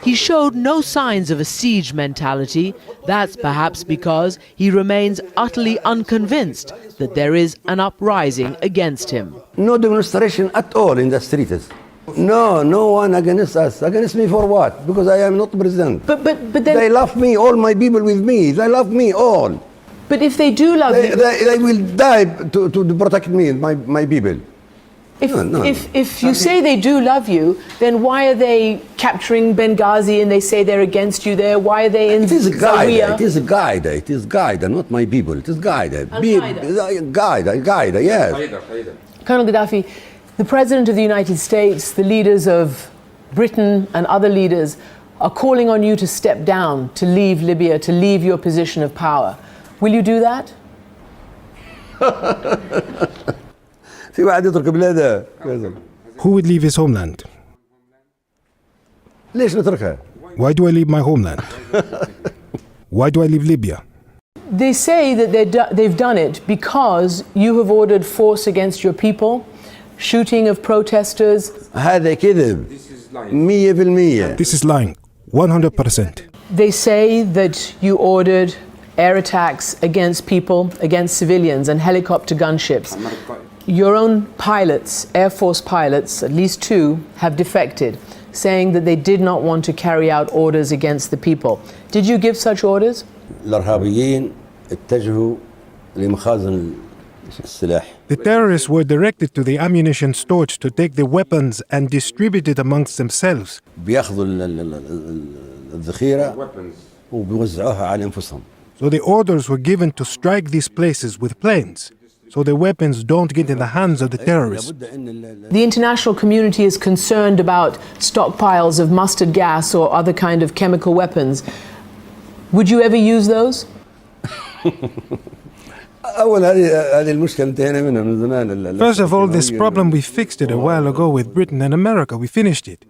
He showed no signs of a siege mentality. That's perhaps because he remains utterly unconvinced that there is an uprising against him. No demonstration at all in the streets. No one against us. Against me for what? Because I am not president. But then they love me, all my people with me. They love me all. But if they do love you... They will die to protect me, my people. If you say they do love you, then why are they capturing Benghazi and they say they're against you there? Why are they in Zawiya? It is a guide. It is guide, not my people. It is guide. Guide, yes. Colonel Gaddafi, the President of the United States, the leaders of Britain and other leaders are calling on you to step down, to leave Libya, to leave your position of power. Will you do that? Who would leave his homeland? Why do I leave my homeland? Why do I leave Libya? They say that they've done it because you have ordered force against your people, shooting of protesters. This is lying, 100%. They say that you ordered air attacks against people, against civilians, and helicopter gunships. Your own pilots, Air Force pilots, at least 2, have defected, saying that they did not want to carry out orders against the people. Did you give such orders? The terrorists were directed to the ammunition storage to take the weapons and distribute it amongst themselves. So the orders were given to strike these places with planes, so the weapons don't get in the hands of the terrorists. The international community is concerned about stockpiles of mustard gas or other kind of chemical weapons. Would you ever use those? First of all, this problem, we fixed it a while ago with Britain and America. We finished it.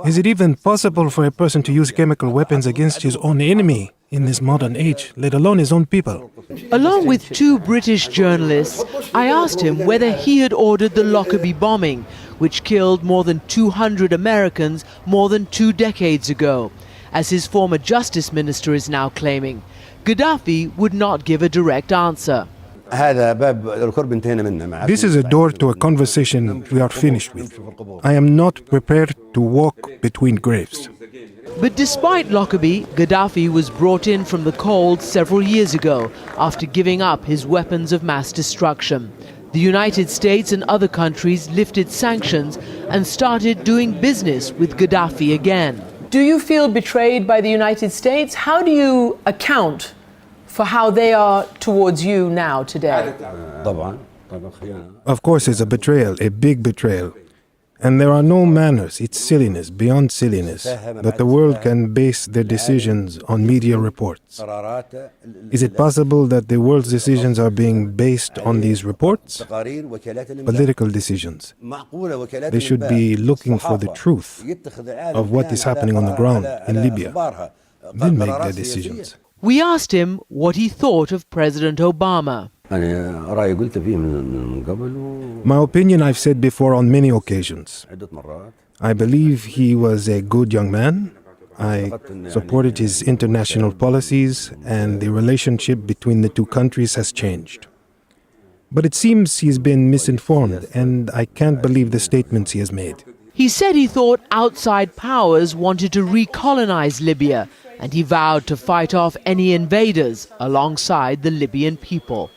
Is it even possible for a person to use chemical weapons against his own enemy in this modern age, let alone his own people? Along with 2 British journalists, I asked him whether he had ordered the Lockerbie bombing, which killed more than 200 Americans more than 2 decades ago, as his former justice minister is now claiming. Gaddafi would not give a direct answer. This is a door to a conversation we are finished with. I am not prepared to walk between graves. But despite Lockerbie, Gaddafi was brought in from the cold several years ago after giving up his weapons of mass destruction. The United States and other countries lifted sanctions and started doing business with Gaddafi again. Do you feel betrayed by the United States? How do you account for how they are towards you now, today? Of course, it's a betrayal, a big betrayal. And there are no manners, it's silliness, beyond silliness, that the world can base their decisions on media reports. Is it possible that the world's decisions are being based on these reports? Political decisions. They should be looking for the truth of what is happening on the ground in Libya, then make their decisions. We asked him what he thought of President Obama. My opinion I've said before on many occasions. I believe he was a good young man. I supported his international policies, and the relationship between the 2 countries has changed. But it seems he's been misinformed, and I can't believe the statements he has made. He said he thought outside powers wanted to recolonize Libya, and he vowed to fight off any invaders alongside the Libyan people.